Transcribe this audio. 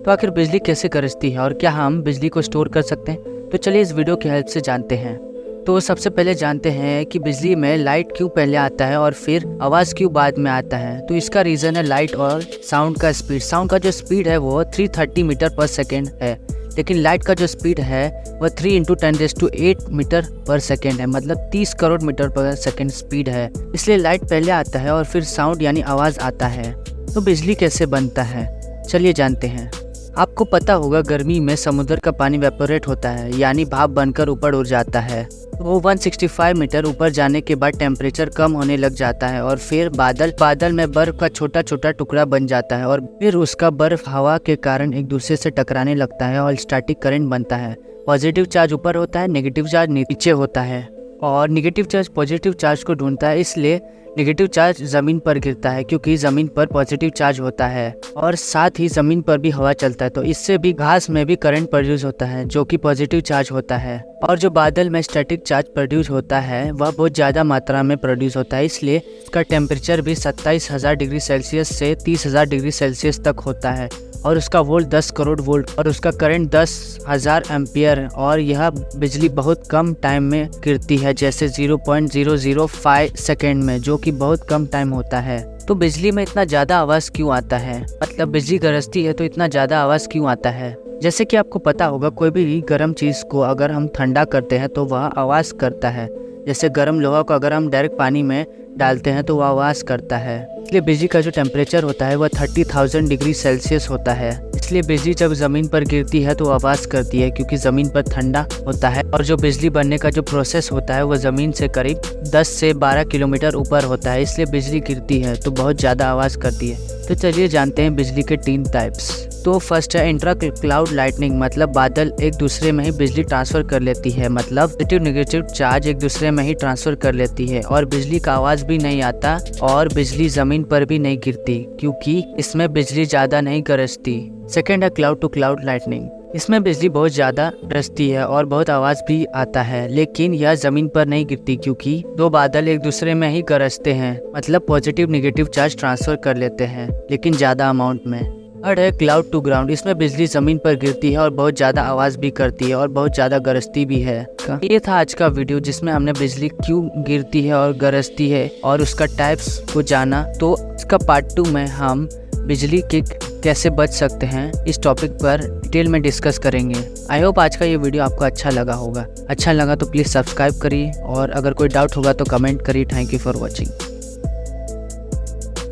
तो आखिर बिजली कैसे गरजती है और क्या हम बिजली को स्टोर कर सकते हैं? तो चलिए इस वीडियो की हेल्प से जानते हैं। तो सबसे पहले जानते हैं कि बिजली में लाइट क्यों पहले आता है और फिर आवाज़ क्यों बाद में आता है। तो इसका रीज़न है लाइट और साउंड का स्पीड। साउंड का जो स्पीड है वो 330 मीटर पर सेकेंड है, लेकिन लाइट का जो स्पीड है वह 3 × 10⁸ मीटर पर सेकेंड है, मतलब 30 करोड़ मीटर पर सेकेंड स्पीड है। इसलिए लाइट पहले आता है और फिर साउंड यानी आवाज़ आता है। तो बिजली कैसे बनता है, चलिए जानते हैं। आपको पता होगा गर्मी में समुद्र का पानी वेपोरेट होता है, यानी भाप बनकर ऊपर उड़ जाता है। वो 165 मीटर ऊपर जाने के बाद टेम्परेचर कम होने लग जाता है और फिर बादल में बर्फ का छोटा छोटा टुकड़ा बन जाता है और फिर उसका बर्फ हवा के कारण एक दूसरे से टकराने लगता है और स्टैटिक करंट बनता है। पॉजिटिव चार्ज ऊपर होता है, नेगेटिव चार्ज नीचे होता है और नेगेटिव चार्ज पॉजिटिव चार्ज को ढूंढता है, इसलिए नेगेटिव चार्ज ज़मीन पर गिरता है क्योंकि ज़मीन पर पॉजिटिव चार्ज होता है और साथ ही ज़मीन पर भी हवा चलता है, तो इससे भी घास में भी करंट प्रोड्यूस होता है जो कि पॉजिटिव चार्ज होता है। और जो बादल में स्टैटिक चार्ज प्रोड्यूस होता है वह बहुत ज़्यादा मात्रा में प्रोड्यूस होता है, इसलिए इसका टेम्परेचर भी 27,000 डिग्री सेल्सियस से 30,000 डिग्री सेल्सियस तक होता है और उसका वोल्ट 10 करोड़ वोल्ट और उसका करंट 10,000 एम्पियर। और यह बिजली बहुत कम टाइम में गिरती है, जैसे 0.005 सेकेंड में, जो कि बहुत कम टाइम होता है। तो बिजली में इतना ज़्यादा आवाज़ क्यों आता है, मतलब बिजली गरजती है तो इतना ज़्यादा आवाज़ क्यों आता है? जैसे कि आपको पता होगा कोई भी गर्म चीज़ को अगर हम ठंडा करते हैं तो वह आवाज़ करता है। जैसे गर्म लोहा को अगर हम डायरेक्ट पानी में डालते हैं तो वह आवाज़ करता है। इसलिए बिजली का जो टेम्परेचर होता है वह 30,000 डिग्री सेल्सियस होता है। इसलिए बिजली जब ज़मीन पर गिरती है तो आवाज़ करती है क्योंकि ज़मीन पर ठंडा होता है और जो बिजली बनने का जो प्रोसेस होता है वह ज़मीन से करीब 10 से 12 किलोमीटर ऊपर होता है, इसलिए बिजली गिरती है तो बहुत ज़्यादा आवाज़ करती है। तो चलिए जानते हैं बिजली के 3 टाइप्स। तो फर्स्ट है इंट्रा क्लाउड लाइटनिंग, मतलब बादल एक दूसरे में ही बिजली ट्रांसफ़र कर लेती है, मतलब पॉजिटिव नेगेटिव चार्ज एक दूसरे में ही ट्रांसफ़र कर लेती है और बिजली का आवाज़ भी नहीं आता और बिजली ज़मीन पर भी नहीं गिरती क्योंकि इसमें बिजली ज़्यादा नहीं गरजती। सेकेंड है क्लाउड टू क्लाउड लाइटनिंग। इसमें बिजली बहुत ज़्यादा गरजती है और बहुत आवाज़ भी आता है, लेकिन यह ज़मीन पर नहीं गिरती क्योंकि दो बादल एक दूसरे में ही गरजते हैं, मतलब पॉजिटिव नेगेटिव चार्ज ट्रांसफ़र कर लेते हैं लेकिन ज़्यादा अमाउंट में। थर्ड है क्लाउड टू ग्राउंड। इसमें बिजली ज़मीन पर गिरती है और बहुत ज़्यादा आवाज़ भी करती है और बहुत ज़्यादा गरजती भी है। ये था आज का वीडियो जिसमें हमने बिजली क्यों गिरती है और गरजती है और उसका टाइप्स को जाना। तो इसका पार्ट 2 में हम बिजली के कैसे बच सकते हैं इस टॉपिक पर डिटेल में डिस्कस करेंगे। आई होप आज का ये वीडियो आपको अच्छा लगा होगा। अच्छा लगा तो प्लीज़ सब्सक्राइब करिए और अगर कोई डाउट होगा तो कमेंट करिए। Thank you for watching.